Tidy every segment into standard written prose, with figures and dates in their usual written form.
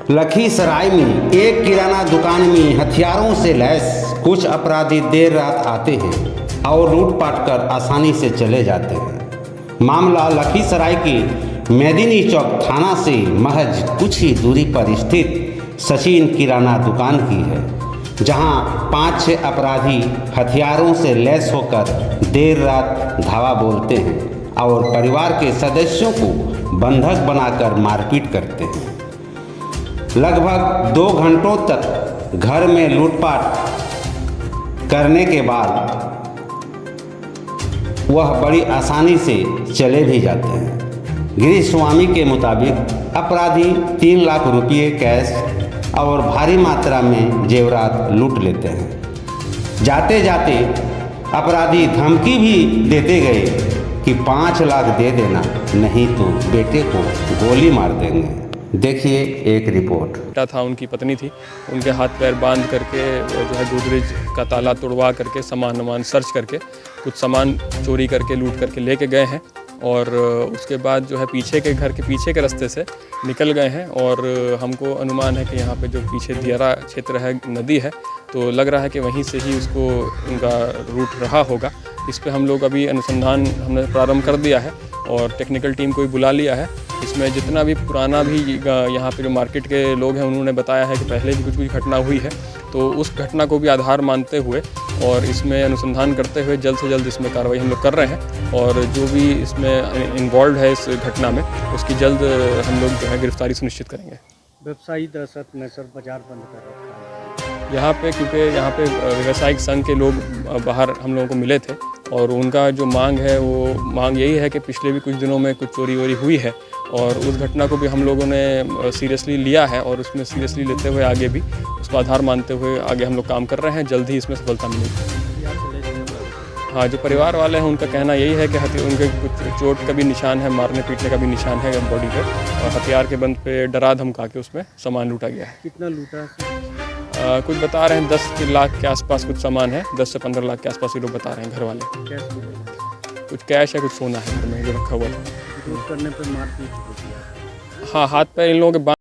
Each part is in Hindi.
लखीसराय में एक किराना दुकान में हथियारों से लैस कुछ अपराधी देर रात आते हैं और लूटपाट कर आसानी से चले जाते हैं। मामला लखीसराय के मेदिनी चौक थाना से महज कुछ ही दूरी पर स्थित सचिन किराना दुकान की है, जहां 5-6 अपराधी हथियारों से लैस होकर देर रात धावा बोलते हैं और परिवार के सदस्यों को बंधक बनाकर मारपीट करते हैं। लगभग 2 घंटों तक घर में लूटपाट करने के बाद वह बड़ी आसानी से चले भी जाते हैं। गृह स्वामी के मुताबिक अपराधी 3 लाख रुपये कैश और भारी मात्रा में जेवरात लूट लेते हैं। जाते जाते अपराधी धमकी भी देते गए कि 5 लाख दे देना, नहीं तो बेटे को गोली मार देंगे। देखिए एक रिपोर्ट। बेटा था, उनकी पत्नी थी, उनके हाथ पैर बांध करके जो है गोदरेज का ताला तोड़वा करके सामान सर्च करके कुछ सामान चोरी करके लूट करके लेके गए हैं और उसके बाद जो है पीछे के घर के पीछे के रास्ते से निकल गए हैं। और हमको अनुमान है कि यहाँ पे जो पीछे दियारा क्षेत्र है, नदी है, तो लग रहा है कि वहीं से ही उसको उनका रूट रहा होगा। इस पे हम लोग अभी अनुसंधान हमने प्रारंभ कर दिया है और टेक्निकल टीम को भी बुला लिया है। इसमें जितना भी पुराना भी यहाँ पे जो मार्केट के लोग हैं उन्होंने बताया है कि पहले भी कुछ घटना हुई है, तो उस घटना को भी आधार मानते हुए और इसमें अनुसंधान करते हुए जल्द से जल्द इसमें कार्रवाई हम लोग कर रहे हैं और जो भी इसमें इन्वॉल्व है इस घटना में उसकी जल्द हम लोग जो है गिरफ्तारी सुनिश्चित करेंगे। व्यवसायी दहशत में सर बाजार बंद कर रखा है यहाँ पे, क्योंकि यहाँ पे व्यवसायिक संघ के लोग बाहर हम लोगों को मिले थे और उनका जो मांग है वो मांग यही है कि पिछले भी कुछ दिनों में कुछ चोरी वोरी हुई है और उस घटना को भी हम लोगों ने सीरियसली लिया है और उसमें सीरियसली लेते हुए आगे भी उसको आधार मानते हुए आगे हम लोग काम कर रहे हैं। जल्द ही इसमें सफलता मिलेगी। हाँ, जो परिवार वाले हैं उनका कहना यही है कि उनके कुछ चोट का भी निशान है, मारने पीटने का भी निशान है बॉडी पे और हथियार के बंद पे डरा धमका के उसमें सामान लूटा गया है। कितना लूटा? कुछ बता रहे हैं 10 लाख के आसपास कुछ सामान है, 10 से 15 लाख के आसपास ये लोग बता रहे हैं घर वाले। कुछ कैश है, कुछ सोना है घर में जो रखा हुआ था। करने पर मारपीट होती है। हाँ, हाथ पैर इन लोगों के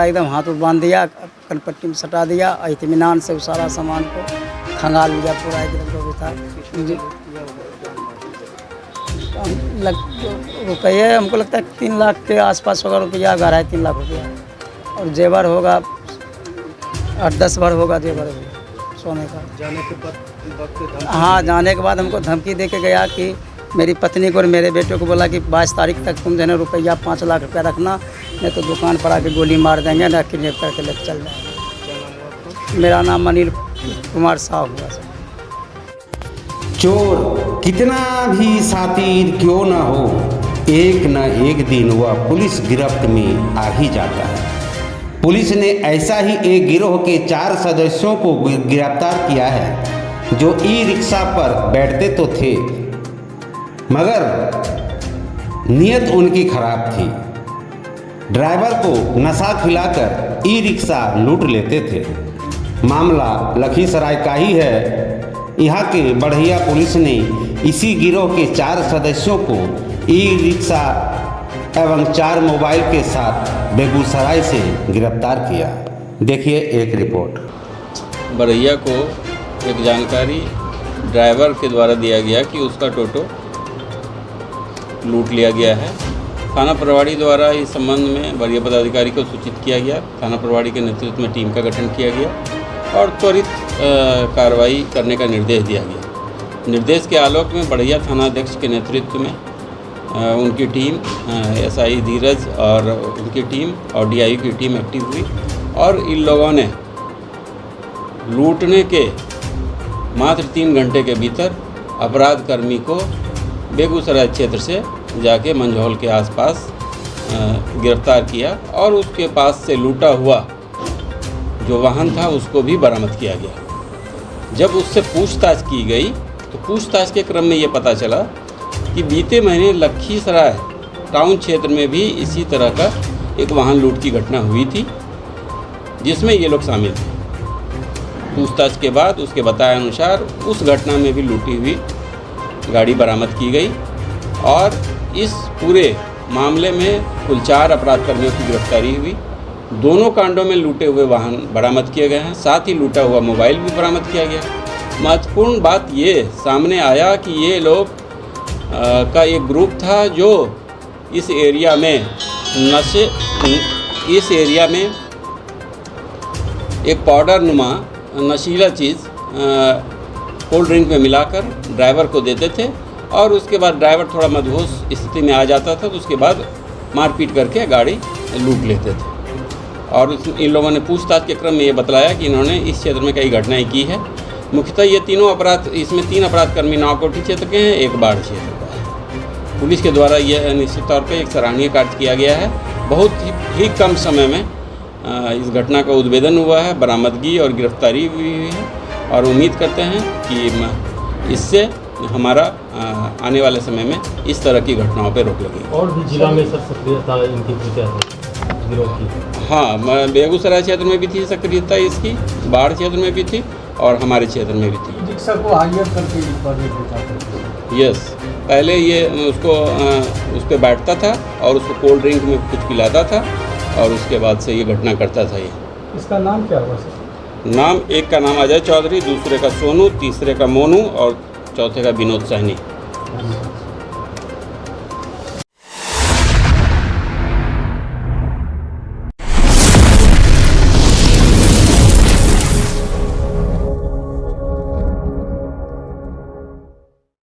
एकदम हाथ में बांध दिया, कनपट्टी में सटा दिया, इत्मीनान से सारा सामान को खंगाल लिया पूरा एकदम जो भी था। रुपये हमको लगता है 3 लाख के आसपास होगा रुपया, 2.5-3 लाख रुपया और जेवर होगा 8-10 भर होगा जेवर सोने का। जाने के बाद हाँ, जाने के बाद हमको धमकी दे के गया कि मेरी पत्नी को और मेरे बेटे को बोला कि 22 तारीख तक तुम जो है रुपया 5 लाख रुपया रखना, नहीं तो दुकान पर आके गोली मार देंगे, ना किडनैप करके लेकर चल जाएंगे। मेरा नाम अनिल कुमार साहब हुआ सर। चोर कितना भी शातिर क्यों न हो, एक न एक दिन वह पुलिस गिरफ्त में आ ही जाता है। पुलिस ने ऐसा ही एक गिरोह के 4 सदस्यों को गिरफ्तार किया है जो ई-रिक्शा पर बैठते तो थे मगर नीयत उनकी खराब थी। ड्राइवर को नशा खिलाकर ई-रिक्शा लूट लेते थे। मामला लखीसराय का ही है। यहाँ के बढ़िया पुलिस ने इसी गिरोह के 4 सदस्यों को ई-रिक्शा एवं 4 मोबाइल के साथ बेगूसराय से गिरफ्तार किया। देखिए एक रिपोर्ट। बढ़िया को एक जानकारी ड्राइवर के द्वारा दिया गया कि उसका टोटो लूट लिया गया है थाना प्रभारी द्वारा इस संबंध में वरीय पदाधिकारी को सूचित किया गया। थाना प्रभारी के नेतृत्व में टीम का गठन किया गया और त्वरित कार्रवाई करने का निर्देश दिया गया। निर्देश के आलोक में बढ़िया थानाध्यक्ष के नेतृत्व में उनकी टीम, एसआई धीरज और उनकी टीम और डीआई की टीम एक्टिव हुई और इन लोगों ने लूटने के मात्र 3 घंटे के भीतर अपराध कर्मी को बेगूसराय क्षेत्र से जाके मंझौल के आसपास गिरफ्तार किया और उसके पास से लूटा हुआ जो वाहन था उसको भी बरामद किया गया। जब उससे पूछताछ की गई तो पूछताछ के क्रम में ये पता चला कि बीते महीने लखीसराय टाउन क्षेत्र में भी इसी तरह का एक वाहन लूट की घटना हुई थी जिसमें ये लोग शामिल थे। पूछताछ के बाद उसके बताए अनुसार उस घटना में भी लूटी हुई गाड़ी बरामद की गई और इस पूरे मामले में कुल 4 अपराधकर्मियों की गिरफ्तारी हुई। दोनों कांडों में लूटे हुए वाहन बरामद किए गए हैं, साथ ही लूटा हुआ मोबाइल भी बरामद किया गया। महत्वपूर्ण बात ये सामने आया कि ये लोग का एक ग्रुप था जो इस एरिया में एक पाउडर नुमा नशीला चीज़ कोल्ड ड्रिंक में मिलाकर ड्राइवर को देते थे और उसके बाद ड्राइवर थोड़ा मदहोश स्थिति में आ जाता था तो उसके बाद मारपीट करके गाड़ी लूट लेते थे। और इन लोगों ने पूछताछ के क्रम में ये बतलाया कि इन्होंने इस क्षेत्र में कई घटनाएं की है। मुख्यतः ये तीनों अपराध, इसमें 3 अपराधकर्मी नावकोठी क्षेत्र के हैं, 1 बाढ़ क्षेत्र का है। पुलिस के द्वारा यह निश्चित तौर पर एक सराहनीय कार्य किया गया है। बहुत ही कम समय में इस घटना का उद्भेदन हुआ है, बरामदगी और गिरफ्तारी हुई है और उम्मीद करते हैं कि इससे हमारा आने वाले समय में इस तरह की घटनाओं पर रोक लगेगी। और भी जिला में सर सक्रियता इनकी गिरोह की? हाँ, बेगूसराय क्षेत्र में भी थी सक्रियता इसकी, बाढ़ क्षेत्र में भी थी और हमारे क्षेत्र में भी थी। रिक्शा को हायर करके यस, पहले ये उसको उस पर बैठता था और उसको कोल्ड ड्रिंक में कुछ पिलाता था और उसके बाद से ये घटना करता था। ये इसका नाम क्या हुआ सर? नाम, एक का नाम अजय चौधरी, दूसरे का सोनू, तीसरे का मोनू और चौथे का विनोद सहनी।